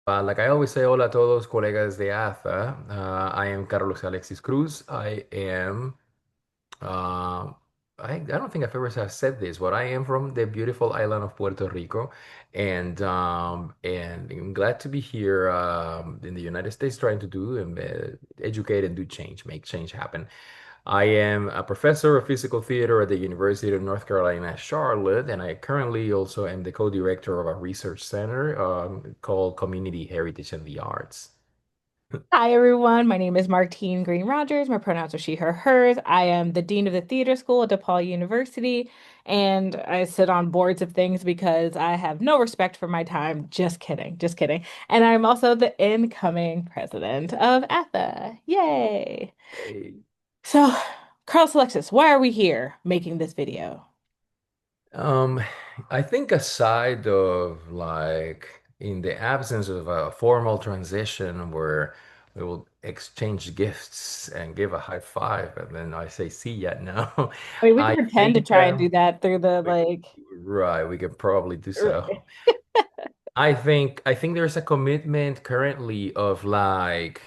Like I always say, hola a todos, colegas de ATHE. I am Carlos Alexis Cruz. Uh, I don't think I've ever have said this, but I am from the beautiful island of Puerto Rico, and I'm glad to be here in the United States, trying to do and educate and do change, make change happen. I am a professor of physical theater at the University of North Carolina, Charlotte, and I currently also am the co-director of a research center called Community Heritage and the Arts. Hi, everyone. My name is Martine Green Rogers. My pronouns are she, her, hers. I am the dean of the theater school at DePaul University, and I sit on boards of things because I have no respect for my time. Just kidding, just kidding. And I'm also the incoming president of ATHE. Yay! Hey. So, CarlosAlexis, why are we here making this video? Um, I think aside of like in the absence of a formal transition where we will exchange gifts and give a high five, and then I say see ya now. I mean, we can I pretend to think try and do that through the we, right, we can probably do so. right. I think there's a commitment currently of like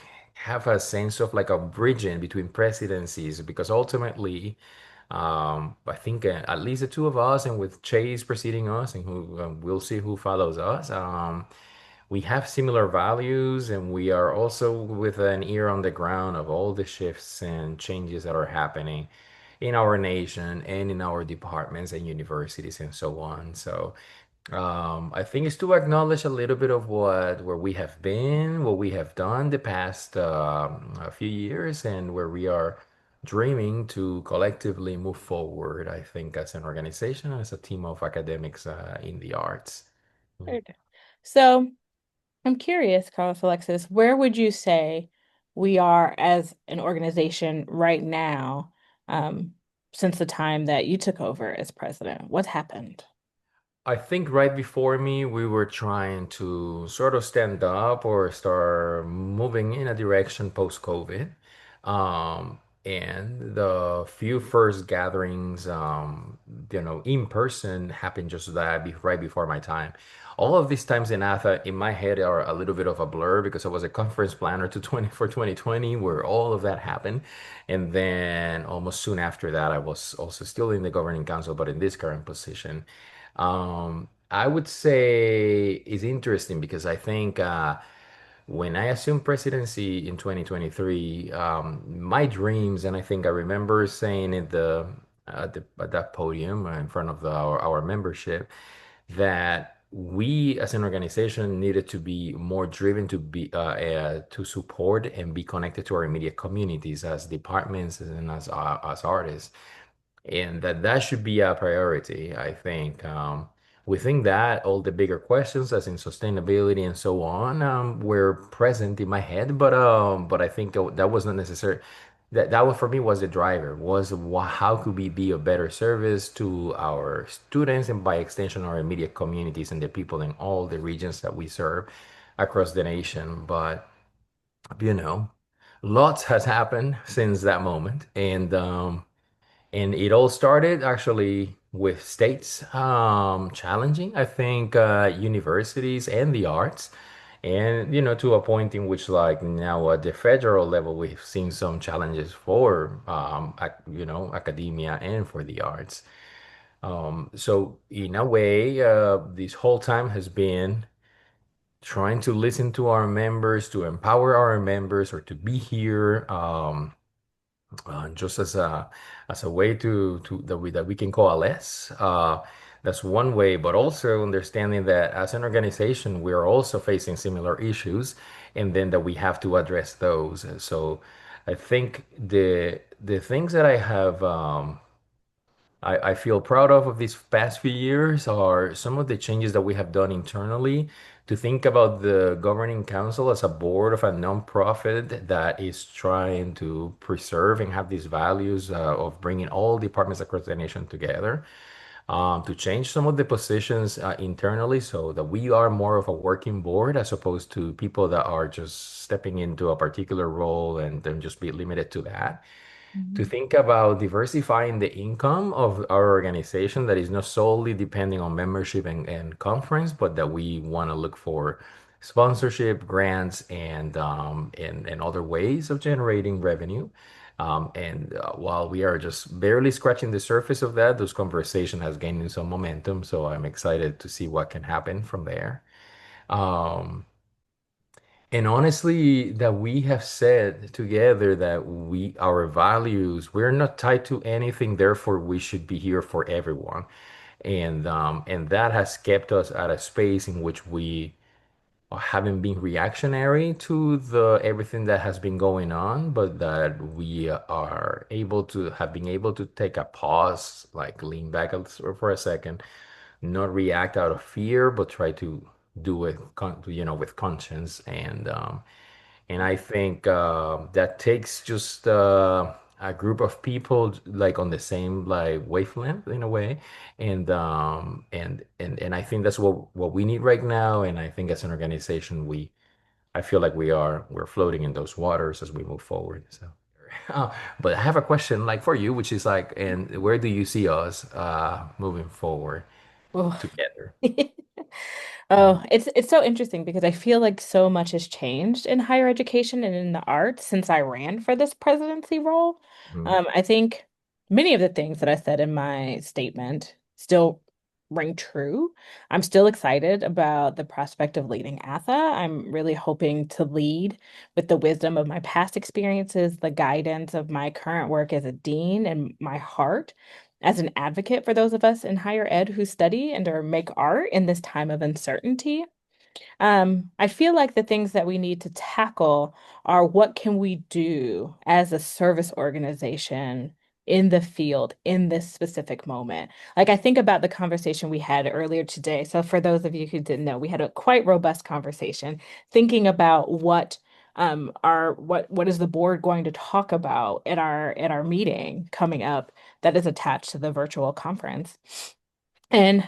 have a sense of like a bridging between presidencies because ultimately I think at least the two of us and with Chase preceding us and who we'll see who follows us we have similar values and we are also with an ear on the ground of all the shifts and changes that are happening in our nation and in our departments and universities and so on. So I think it's to acknowledge a little bit of where we have been, what we have done the past a few years, and where we are dreaming to collectively move forward. I think as an organization, as a team of academics in the arts. Mm. So, I'm curious, Carlos Alexis, where would you say we are as an organization right now, since the time that you took over as president? What happened? I think right before me, we were trying to sort of stand up or start moving in a direction post-COVID. And the few first gatherings, in person happened just right before my time. All of these times in ATHE in my head are a little bit of a blur because I was a conference planner to 20 for 2020 where all of that happened. And then almost soon after that, I was also still in the governing council, but in this current position. I would say it's interesting because I think when I assumed presidency in 2023, my dreams, and I think I remember saying at that podium in front of our membership that we as an organization needed to be more driven to support and be connected to our immediate communities as departments and as artists and that should be a priority, I think. Within that, all the bigger questions, as in sustainability and so on, were present in my head, but I think that was not necessary. That was for me was the driver was how could we be a better service to our students and by extension our immediate communities and the people in all the regions that we serve across the nation. But you know, lots has happened since that moment, and it all started actually with states challenging, I think, universities and the arts. And, to a point in which, like now at the federal level, we've seen some challenges for, academia and for the arts. So, in a way, this whole time has been trying to listen to our members, to empower our members, or to be here. Just as a way to that we can coalesce. That's one way, but also understanding that as an organization, we are also facing similar issues, and then that we have to address those. And so, I think the things that I feel proud of these past few years are some of the changes that we have done internally to think about the governing council as a board of a nonprofit that is trying to preserve and have these values of bringing all departments across the nation together. To change some of the positions internally so that we are more of a working board as opposed to people that are just stepping into a particular role and then just be limited to that to Mhm. think about diversifying the income of our organization that is not solely depending on membership and conference, but that we want to look for sponsorship, grants, and other ways of generating revenue. And while we are just barely scratching the surface of that, those conversation has gained some momentum. So I'm excited to see what can happen from there. Um, and honestly, that we have said together that our values, we're not tied to anything, therefore we should be here for everyone. And that has kept us at a space in which we haven't been reactionary to the everything that has been going on, but that we are able to have been able to take a pause, like lean back for a second, not react out of fear, but try to do it, with conscience. And I think that takes just a group of people like on the same like wavelength in a way, and I think that's what we need right now. And I think as an organization, I feel like we're floating in those waters as we move forward. So, but I have a question like for you, which is like, and where do you see us moving forward Oh. together? Oh, it's so interesting because I feel like so much has changed in higher education and in the arts since I ran for this presidency role. Mhm. I think many of the things that I said in my statement still ring true. I'm still excited about the prospect of leading ATHE. I'm really hoping to lead with the wisdom of my past experiences, the guidance of my current work as a dean, and my heart as an advocate for those of us in higher ed who study and or make art in this time of uncertainty. I feel like the things that we need to tackle are what can we do as a service organization in the field in this specific moment. Like I think about the conversation we had earlier today. So for those of you who didn't know, we had a quite robust conversation thinking about what is the board going to talk about at our meeting coming up that is attached to the virtual conference. And,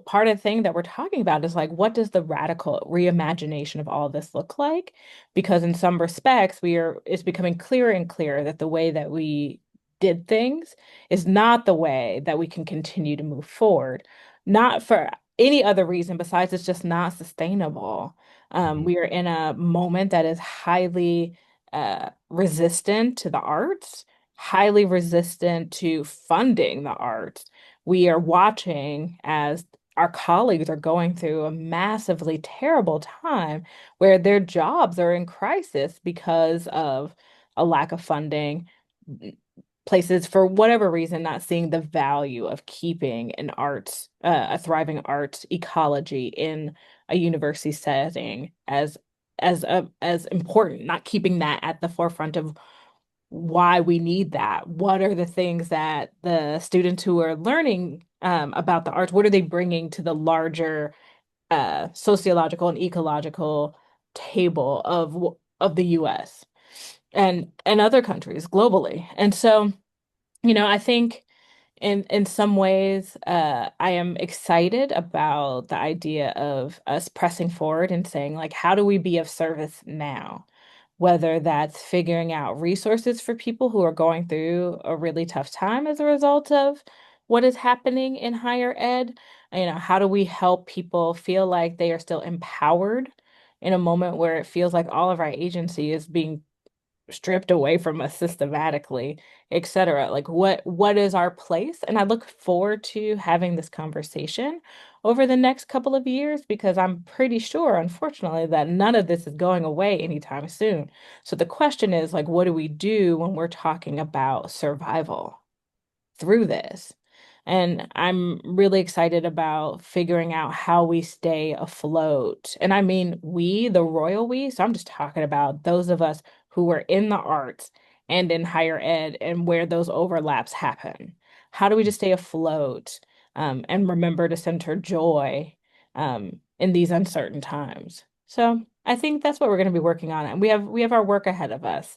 part of the thing that we're talking about is like, what does the radical reimagination of all this look like? Because in some respects, it's becoming clearer and clearer that the way that we did things is not the way that we can continue to move forward, not for any other reason besides it's just not sustainable. Mhm. We are in a moment that is highly resistant to the arts, highly resistant to funding the arts. We are watching as our colleagues are going through a massively terrible time where their jobs are in crisis because of a lack of funding, places for whatever reason not seeing the value of keeping a thriving arts ecology in a university setting as important, not keeping that at the forefront of why we need that. What are the things that the students who are learning about the arts, what are they bringing to the larger sociological and ecological table of the US and other countries globally? And so, I think in some ways, I am excited about the idea of us pressing forward and saying, like, how do we be of service now? Whether that's figuring out resources for people who are going through a really tough time as a result of what is happening in higher ed. How do we help people feel like they are still empowered in a moment where it feels like all of our agency is being stripped away from us systematically, et cetera. Like what is our place? And I look forward to having this conversation over the next couple of years because I'm pretty sure, unfortunately, that none of this is going away anytime soon. So the question is like, what do we do when we're talking about survival through this? And I'm really excited about figuring out how we stay afloat. And I mean, we, the royal we, so I'm just talking about those of us who are in the arts and in higher ed and where those overlaps happen. How do we just stay afloat and remember to center joy in these uncertain times? So I think that's what we're going to be working on. And we have our work ahead of us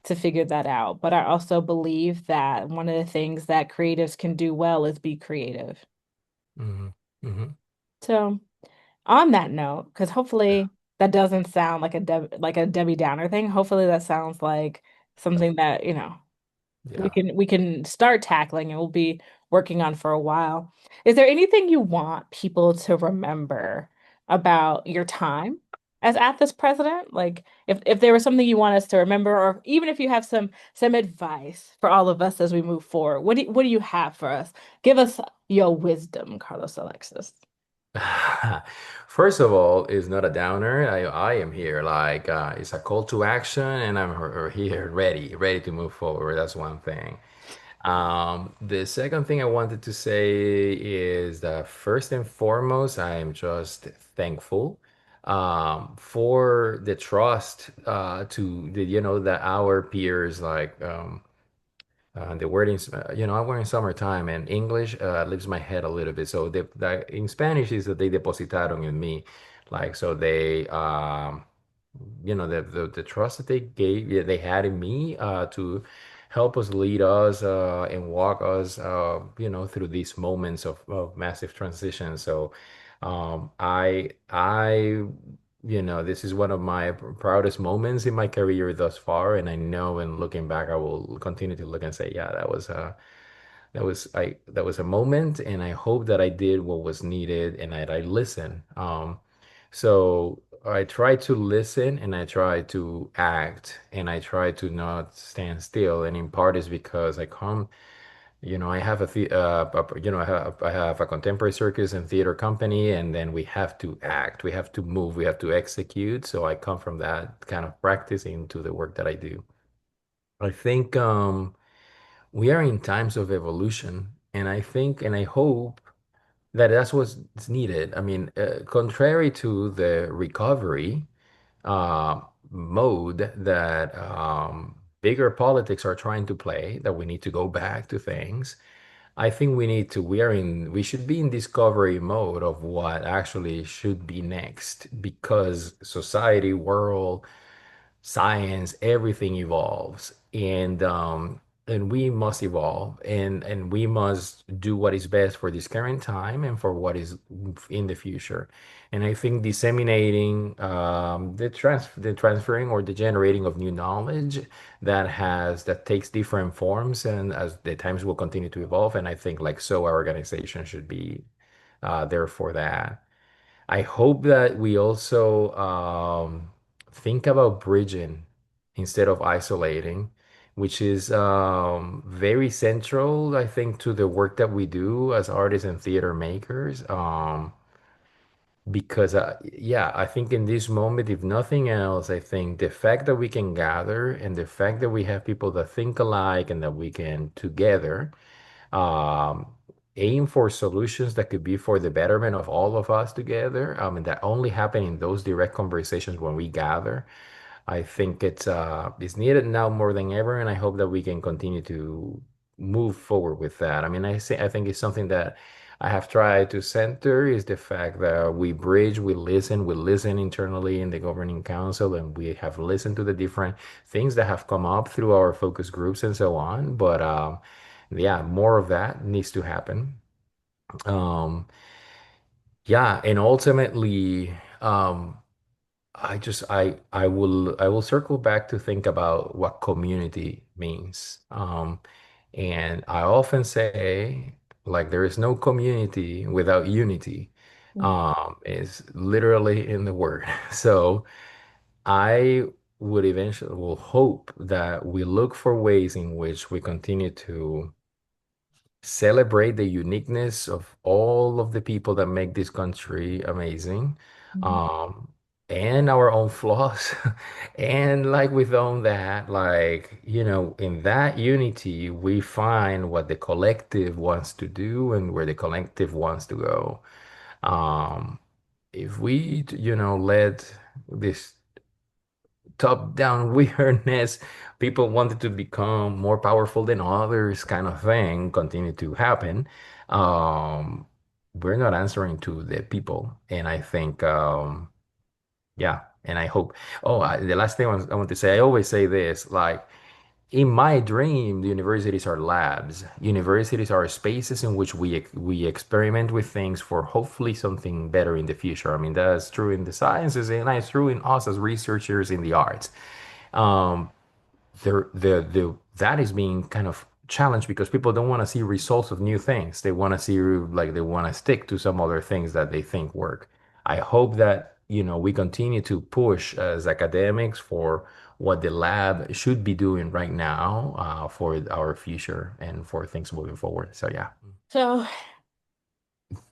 to figure that out. But I also believe that one of the things that creatives can do well is be creative. Mhm. Mhm. So on that note, because Yeah. hopefully that doesn't sound like like a Debbie Downer thing. Hopefully that sounds like something that, we Yeah. can start tackling and we'll be working on for a while. Is there anything you want people to remember about your time? as ATHE's president, like if there was something you want us to remember, or even if you have some advice for all of us as we move forward, what do you have for us? Give us your wisdom, Carlos Alexis. First of all, it's not a downer. I am here like it's a call to action, and I'm here ready to move forward. That's one thing. The second thing I wanted to say is that first and foremost, I am just thankful for the trust to the that our peers the word is, I'm wearing summertime and English leaves my head a little bit. So in Spanish is that they depositaron in me. Like, so the trust that they gave, yeah, they had in me to help us, lead us, and walk us, through these moments of massive transition. So, this is one of my proudest moments in my career thus far, and I know, and looking back, I will continue to look and say, yeah, that was a moment, and I hope that I did what was needed, and I listened. So I try to listen, and I try to act, and I try to not stand still. And in part is because I come, I have I have a contemporary circus and theater company, and then we have to act, we have to move, we have to execute. So I come from that kind of practice into the work that I do. I think we are in times of evolution, and I think and I hope that that's what's needed. I mean, contrary to the recovery uh, mode that bigger politics are trying to play, that we need to go back to things. I think we should be in discovery mode of what actually should be next because society, world, science, everything evolves, and we must evolve, and we must do what is best for this current time and for what is in the future. And I think disseminating the transferring or the generating of new knowledge that takes different forms, and as the times will continue to evolve, and I think like so our organization should be there for that. I hope that we also think about bridging instead of isolating, which is very central, I think, to the work that we do as artists and theater makers. Because, yeah, I think in this moment, if nothing else, I think the fact that we can gather and the fact that we have people that think alike and that we can together um, aim for solutions that could be for the betterment of all of us together. And that only happen in those direct conversations when we gather. I think it's needed now more than ever, and I hope that we can continue to move forward with that. I mean, I think it's something that I have tried to center is the fact that we bridge, we listen internally in the governing council, and we have listened to the different things that have come up through our focus groups and so on. But yeah, more of that needs to happen. Um, yeah, and ultimately, I will circle back to think about what community means. And I often say, like, there is no community without unity. Is literally in the word. So I will hope that we look for ways in which we continue to celebrate the uniqueness of all of the people that make this country amazing, Mhm. um, and our own flaws. And like within that, like, in that unity, we find what the collective wants to do and where the collective wants to go. Um, if we, let this top-down weirdness, people wanted to become more powerful than others kind of thing continue to happen, um, we're not answering to the people. And I think, yeah, and I hope, the last thing I want to say, I always say this, like, in my dream, the universities are labs. Universities are spaces in which we experiment with things for hopefully something better in the future. I mean, that's true in the sciences, and that's true in us as researchers in the arts. Um, that is being kind of challenged because people don't want to see results of new things. They want to see like they want to stick to some other things that they think work. I hope that we continue to push as academics for what the lab should be doing right now for our future and for things moving forward. So yeah. So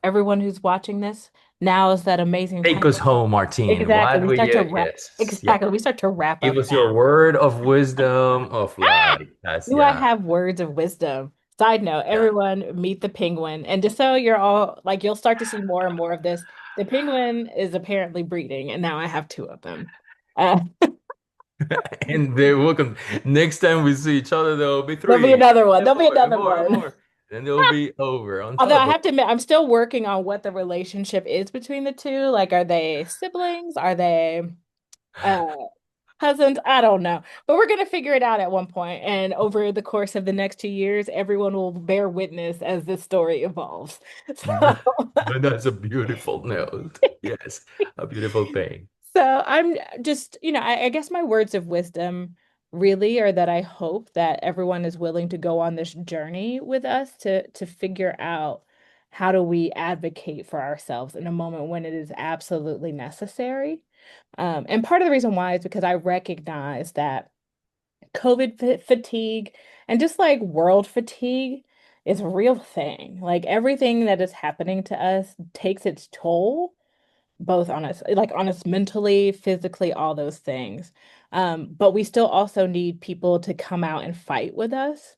everyone who's watching this, now is that amazing time. Take us home, Martine. Exactly. What We will start to you? wrap. Yes. Yeah. Exactly. We start to wrap Give up us your now. word of wisdom of like that's Do I yeah. have words of wisdom? Side note, Yeah. everyone meet the penguin. And just so you're all like, you'll start to see more and more of this. The penguin is apparently breeding, and now I have two of them. Uh, And they will next time we see each other, there will be there'll be three, another one. and There'll be more, and another more, and one. more. Then they'll be over on Although I top of have to admit, I'm still working on what the relationship is between the two. Like, are they siblings? Are they uh cousins? I don't know. But we're gonna figure it out at one point. And over the course of the next 2 years, everyone will bear witness as this story evolves. So, But that's a beautiful note. Yes, a beautiful thing. so I'm just, I guess my words of wisdom really are that I hope that everyone is willing to go on this journey with us to figure out how do we advocate for ourselves in a moment when it is absolutely necessary. And part of the reason why is because I recognize that COVID fatigue and just like world fatigue is a real thing. Like everything that is happening to us takes its toll, both on us, like on us mentally, physically, all those things. But we still also need people to come out and fight with us.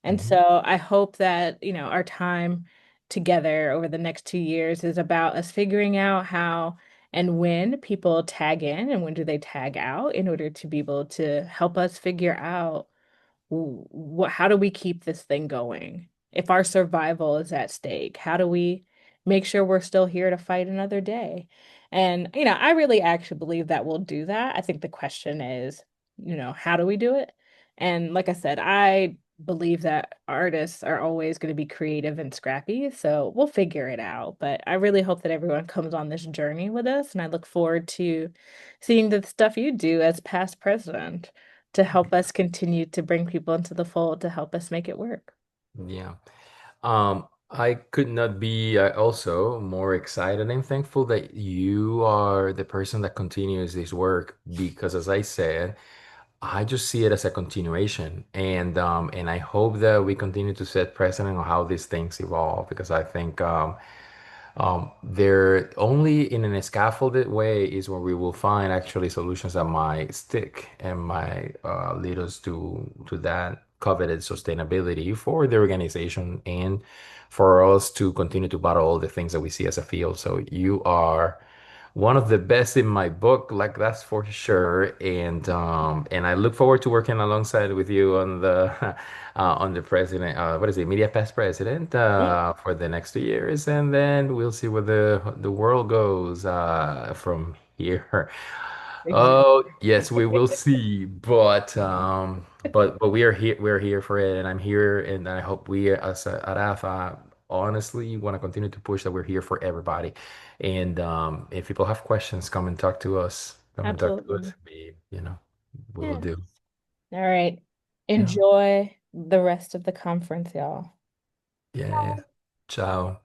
And Mhm. so I hope that, our time together over the next 2 years is about us figuring out how and when people tag in and when do they tag out in order to be able to help us figure out how do we keep this thing going? If our survival is at stake, how do we make sure we're still here to fight another day? And, I really actually believe that we'll do that. I think the question is, how do we do it? And like I said, I believe that artists are always going to be creative and scrappy, so we'll figure it out. But I really hope that everyone comes on this journey with us, and I look forward to seeing the stuff you do as past president to help us continue to bring people into the fold to help us make it work. Yeah. I could not be also more excited and thankful that you are the person that continues this work because, as I said, I just see it as a continuation, and I hope that we continue to set precedent on how these things evolve because I think they're only in an scaffolded way is where we will find actually solutions that might stick and might lead us to that coveted sustainability for the organization and for us to continue to battle all the things that we see as a field. So you are one of the best in my book, like that's for sure. And I look forward to working alongside with you on the on the president, what is it, media past president, Yeah, for the next 2 years, and then we'll see where the world goes from here. Oh, exactly. yes, we will see. But we are here. We're here for it, and I'm here, and I hope we as at AFA honestly want to continue to push that we're here for everybody. And if people have questions, come and talk to us. Come and talk to us. Absolutely. We will Yeah. do. All right. Yeah. Enjoy the rest of the conference, y'all. Yeah. Ciao.